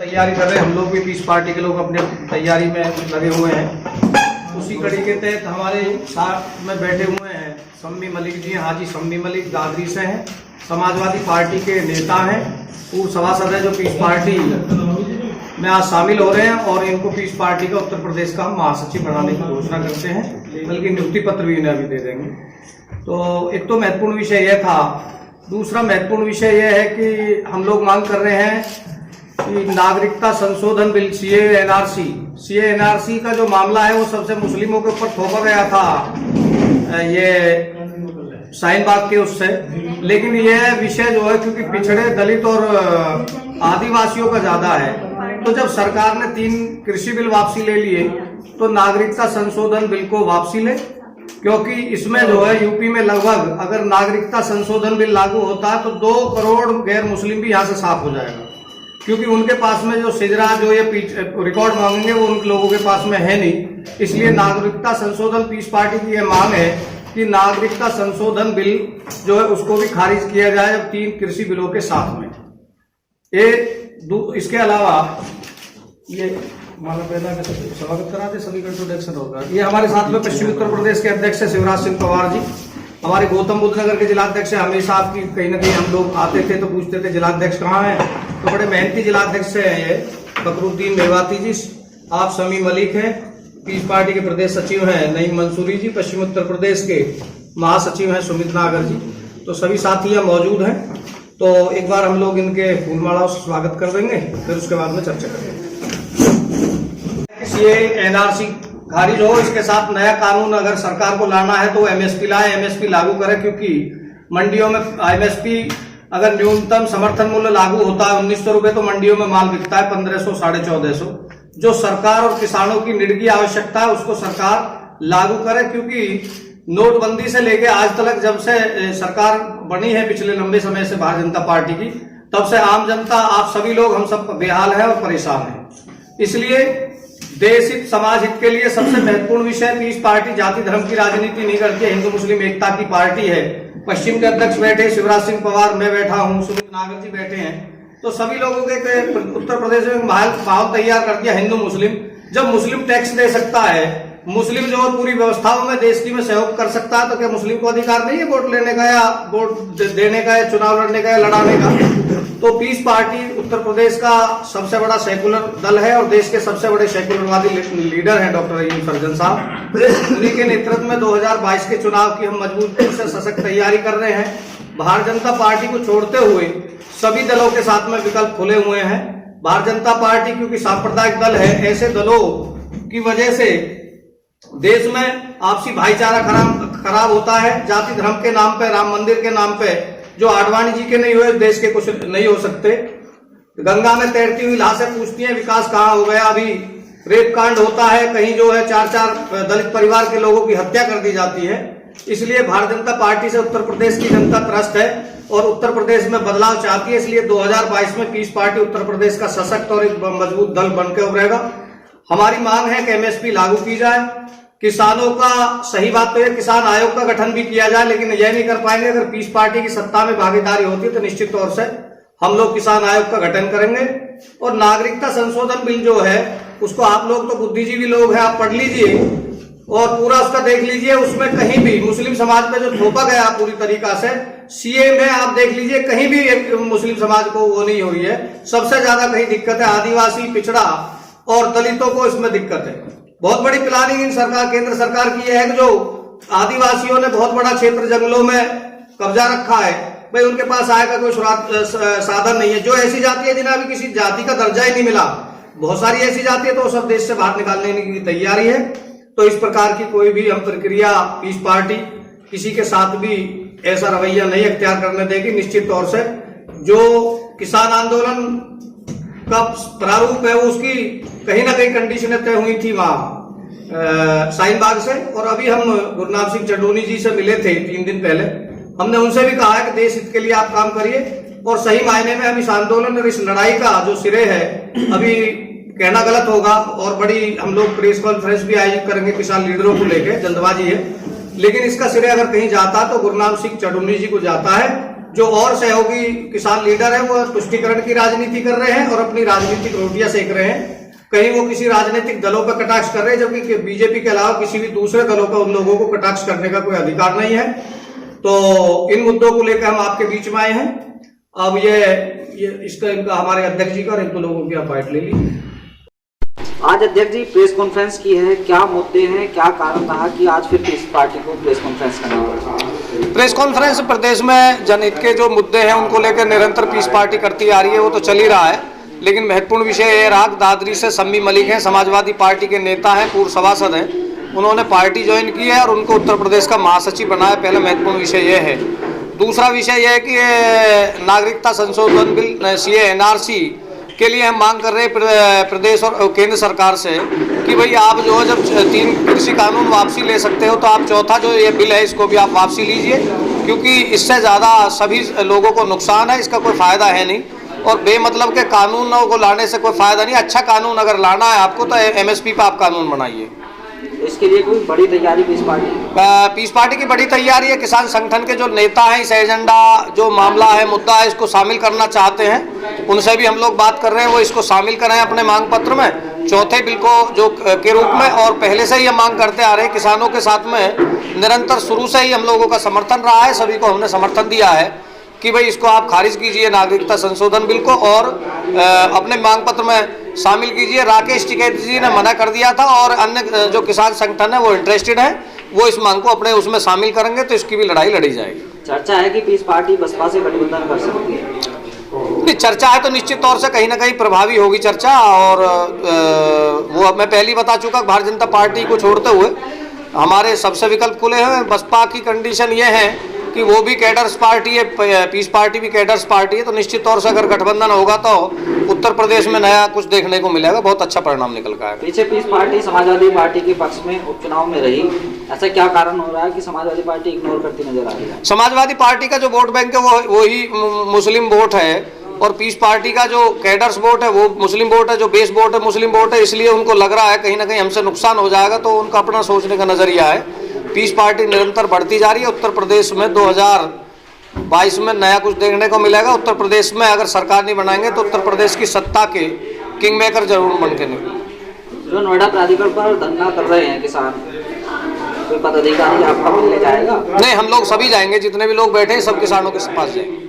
तैयारी कर रहे हैं। हम लोग भी पीस पार्टी के लोग अपने तैयारी में लगे हुए हैं। उसी कड़ी के तहत हमारे साथ में बैठे हुए हैं शम्मी मलिक जी, हाजी शम्मी मलिक दादरी से हैं, समाजवादी पार्टी के नेता हैं, पूर्व सभासद है जो पीस पार्टी में आज शामिल हो रहे हैं और इनको पीस पार्टी का उत्तर प्रदेश का हम महासचिव बनाने की घोषणा करते हैं, बल्कि नियुक्ति पत्र भी इन्हें अभी दे देंगे। तो एक तो महत्वपूर्ण विषय यह था। दूसरा महत्वपूर्ण विषय यह है कि हम लोग मांग कर रहे हैं कि नागरिकता संशोधन बिल सीए एनआरसी का जो मामला है वो सबसे मुस्लिमों के ऊपर थोपा गया था ये शाहीन बाग के उससे, लेकिन यह विषय जो है क्योंकि पिछड़े दलित और आदिवासियों का ज्यादा है, तो जब सरकार ने 3 कृषि बिल वापसी ले लिए तो नागरिकता संशोधन बिल को वापसी ले, क्योंकि इसमें जो है यूपी में लगभग अगर नागरिकता संशोधन बिल लागू होता है तो 2 करोड़ गैर मुस्लिम भी यहाँ से साफ हो जाएगा, क्योंकि उनके पास में जो सिजरा जो ये रिकॉर्ड मांगेंगे वो उन लोगों के पास में है नहीं। इसलिए नागरिकता संशोधन पीस पार्टी की यह मांग है कि नागरिकता संशोधन बिल जो है उसको भी खारिज किया जाए अब 3 कृषि बिलों के साथ में। इसके अलावा ये स्वागत करा दे, सभी का इंट्रोडक्शन होगा। ये हमारे साथ में पश्चिमी उत्तर प्रदेश के अध्यक्ष है शिवराज सिंह पवार जी, हमारे गौतम बुद्ध नगर के जिलाध्यक्ष है। हमेशा आपकी कहीं ना कहीं हम लोग आते थे तो पूछते थे जिलाध्यक्ष कहाँ है, तो बड़े मेहनती जिलाध्यक्ष है ये फकरुद्दीन मेवाती जी। आप शम्मी मलिक हैं, पीस पार्टी के प्रदेश सचिव हैं नईम मंसूरी जी, पश्चिम उत्तर प्रदेश के महासचिव हैं सुमित नागर जी। तो सभी साथी यहाँ मौजूद हैं, तो एक बार हम लोग इनके फूलमालाओं से स्वागत कर देंगे, फिर उसके बाद में चर्चा करेंगे। सीए एनआरसी खारिज हो, इसके साथ नया कानून अगर सरकार को लाना है तो एमएसपी लाए, एमएसपी लागू करे, क्योंकि मंडियों में एमएसपी अगर न्यूनतम समर्थन मूल्य लागू होता है 1900 रुपए, तो मंडियों में माल बिकता है 1500 1450। जो सरकार और किसानों की निडगी आवश्यकता है उसको सरकार लागू करे, क्योंकि नोटबंदी से लेके आज तक जब से सरकार बनी है पिछले लंबे समय से भारतीय जनता पार्टी की, तब से आम जनता आप सभी लोग हम सब बेहाल है और परेशान है। इसलिए देश हित समाज हित के लिए सबसे महत्वपूर्ण विषय पीस पार्टी जाति धर्म की राजनीति नहीं करती है, हिंदू मुस्लिम एकता की पार्टी है। पश्चिम के अध्यक्ष बैठे शिवराज सिंह पवार, मैं बैठा हूँ, सुमित नागर जी बैठे हैं, तो सभी लोगों के उत्तर प्रदेश में माहौल तैयार कर दिया हिंदू मुस्लिम। जब मुस्लिम टैक्स दे सकता है, मुस्लिम जो पूरी व्यवस्थाओं में देश की में सहयोग कर सकता है, तो क्या मुस्लिम को अधिकार नहीं है वोट लेने का या वोट देने का या चुनाव लड़ने का या लड़ाने का? तो पीस पार्टी उत्तर प्रदेश का सबसे बड़ा सेकुलर दल है और देश के सबसे बड़े सेकुलरवादी लीडर हैं डॉक्टर अयूब सर्जन साहब। उन्हीं के नेतृत्व में 2022 के चुनाव की हम मजबूती से सशक्त तैयारी कर रहे हैं। भारतीय जनता पार्टी को छोड़ते हुए सभी दलों के साथ में विकल्प खुले हुए हैं। भारतीय जनता पार्टी क्योंकि सांप्रदायिक दल है, ऐसे दलों की वजह से देश में आपसी भाईचारा खराब होता है। जाति धर्म के नाम पे, राम मंदिर के नाम पे जो आडवाणी जी के नहीं हुए देश के कुछ नहीं हो सकते। गंगा में तैरती हुई लाशें पूछती हैं विकास कहाँ हो गया। अभी रेप कांड होता है, कहीं जो है 4 दलित परिवार के लोगों की हत्या कर दी जाती है। इसलिए भारतीय जनता पार्टी से उत्तर प्रदेश की जनता त्रस्त है और उत्तर प्रदेश में बदलाव चाहती है। इसलिए 2022 में पीस पार्टी उत्तर प्रदेश का सशक्त और एक मजबूत दल बनकर उभरेगा। हमारी मांग है कि एमएसपी लागू की जाए। किसानों का सही बात तो है किसान आयोग का गठन भी किया जाए, लेकिन यह नहीं कर पाएंगे। अगर पीस पार्टी की सत्ता में भागीदारी होती है तो निश्चित तौर से हम लोग किसान आयोग का गठन करेंगे। और नागरिकता संशोधन बिल जो है उसको आप लोग तो बुद्धिजीवी लोग हैं, आप पढ़ लीजिए और पूरा उसका देख लीजिए। उसमें कहीं भी मुस्लिम समाज पे जो थोपा गया पूरी तरीका से सीए में आप देख लीजिए, कहीं भी मुस्लिम समाज को वो नहीं हुई है। सबसे ज्यादा कहीं दिक्कत है आदिवासी, पिछड़ा और दलितों को इसमें दिक्कत है। बहुत बड़ी प्लानिंग इन केंद्र सरकार की है कि जो आदिवासियों ने बहुत बड़ा क्षेत्र जंगलों में कब्जा रखा है, भाई उनके पास आय का कोई साधन नहीं है। जो ऐसी जाति है जिन्हें अभी किसी जाति का दर्जा ही नहीं मिला, बहुत सारी ऐसी जाति है तो सब देश से बाहर निकालने की तैयारी है। तो इस प्रकार की कोई भी हम प्रक्रिया पीस पार्टी किसी के साथ भी ऐसा रवैया नहीं अख्तियार करने देगी। निश्चित तौर से जो किसान आंदोलन का प्रारूप है उसकी कहीं ना कहीं कंडीशनें तय हुई थी वहां शाहीन बाग से। और अभी हम गुरनाम सिंह चड्ढूनी जी से मिले थे 3 दिन पहले, हमने उनसे भी कहा है कि देश हित के लिए आप काम करिए और सही मायने में हम इस आंदोलन और इस लड़ाई का जो सिरे है, अभी कहना गलत होगा और बड़ी हम लोग प्रेस कॉन्फ्रेंस भी आयोजित करेंगे किसान लीडरों को लेकर, जल्दबाजी है, लेकिन इसका सिरे अगर कहीं जाता तो गुरनाम सिंह चड्ढूनी जी को जाता है, जो और सहयोगी किसान लीडर है वो तुष्टीकरण की राजनीति कर रहे हैं और अपनी राजनीतिक रोटियां सेक रहे हैं। कहीं वो किसी राजनीतिक दलों पर कटाक्ष कर रहे हैं, जबकि बीजेपी के अलावा किसी भी दूसरे दलों का उन लोगों को कटाक्ष करने का कोई अधिकार नहीं है। तो इन मुद्दों को लेकर हम आपके बीच में आए हैं। अब ये इसका इनका हमारे अध्यक्ष जी का और इन दो लोगों की आप बाइट ले लीजिए। आज अध्यक्ष जी प्रेस कॉन्फ्रेंस की है, क्या मुद्दे हैं, क्या कारण रहा कि आज फिर पीस पार्टी को प्रेस कॉन्फ्रेंस करना होगा? प्रेस कॉन्फ्रेंस प्रदेश में जनहित के जो मुद्दे हैं उनको लेकर निरंतर पीस पार्टी करती आ रही है, वो तो चल ही रहा है। लेकिन महत्वपूर्ण विषय ये रहा, दादरी से सम्मी मलिक हैं, समाजवादी पार्टी के नेता हैं, पूर्व सभासद हैं, उन्होंने पार्टी ज्वाइन की है और उनको उत्तर प्रदेश का महासचिव बनाया। पहला महत्वपूर्ण विषय ये है। दूसरा विषय यह है कि नागरिकता संशोधन बिल सीए एनआरसी के लिए हम मांग कर रहे हैं प्रदेश और केंद्र सरकार से कि भाई आप जो है जब 3 कृषि कानून वापसी ले सकते हो तो आप चौथा जो ये बिल है इसको भी आप वापसी लीजिए, क्योंकि इससे ज़्यादा सभी लोगों को नुकसान है, इसका कोई फ़ायदा है नहीं और बेमतलब के कानूनों को लाने से कोई फ़ायदा नहीं। अच्छा कानून अगर लाना है आपको तो एमएसपी पर आप कानून बनाइए। इसके लिए कोई बड़ी तैयारी पीस पार्टी की बड़ी तैयारी है। किसान संगठन के जो नेता हैं इस एजेंडा जो मामला है मुद्दा है इसको शामिल करना चाहते हैं, उनसे भी हम लोग बात कर रहे हैं, वो इसको शामिल करें अपने मांग पत्र में चौथे बिल को जो के रूप में। और पहले से ही हम मांग करते आ रहे हैं, किसानों के साथ में निरंतर शुरू से ही हम लोगों का समर्थन रहा है, सभी को हमने समर्थन दिया है कि भाई इसको आप खारिज कीजिए नागरिकता संशोधन बिल को और अपने मांग पत्र में शामिल कीजिए। राकेश टिकैत जी ने मना कर दिया था और अन्य जो किसान संगठन है वो इंटरेस्टेड है, वो इस मांग को अपने उसमें शामिल करेंगे तो इसकी भी लड़ाई लड़ी जाएगी। चर्चा है कि पीस पार्टी बसपा से गठबंधन कर सकती है। चर्चा है तो निश्चित तौर से कहीं ना कहीं प्रभावी होगी चर्चा। और वो मैं पहले ही बता चुका, भारतीय जनता पार्टी को छोड़ते हुए हमारे सबसे विकल्प खुले हैं। बसपा की कंडीशन ये है कि वो भी कैडर्स पार्टी है, पीस पार्टी भी कैडर्स पार्टी है, तो निश्चित तौर से अगर गठबंधन होगा तो उत्तर प्रदेश में नया कुछ देखने को मिलेगा, बहुत अच्छा परिणाम निकल का है। पीछे पीस पार्टी समाजवादी पार्टी के पक्ष में उपचुनाव में रही, ऐसा क्या कारण हो रहा है कि समाजवादी पार्टी इग्नोर करती नजर आ रही है? समाजवादी पार्टी का जो वोट बैंक है वो ही मुस्लिम वोट है और पीस पार्टी का जो कैडर्स वोट है वो मुस्लिम वोट है, जो बेस वोट है मुस्लिम वोट है, इसलिए उनको लग रहा है कहीं ना कहीं हमसे नुकसान हो जाएगा, तो उनका अपना सोचने का नजरिया है। पीस पार्टी निरंतर बढ़ती जा रही है। उत्तर प्रदेश में 2022 में नया कुछ देखने को मिलेगा। उत्तर प्रदेश में अगर सरकार नहीं बनाएंगे तो उत्तर प्रदेश की सत्ता के किंग मेकर जरूर बन के निकलेंगे। जो नोएडा प्राधिकरण पर धरना कर रहे हैं किसान, कोई पदाधिकारी आपका मिलने जाएगा? नहीं, हम लोग सभी जाएंगे, जितने भी लोग बैठे हैं सब किसानों के पास जाएंगे।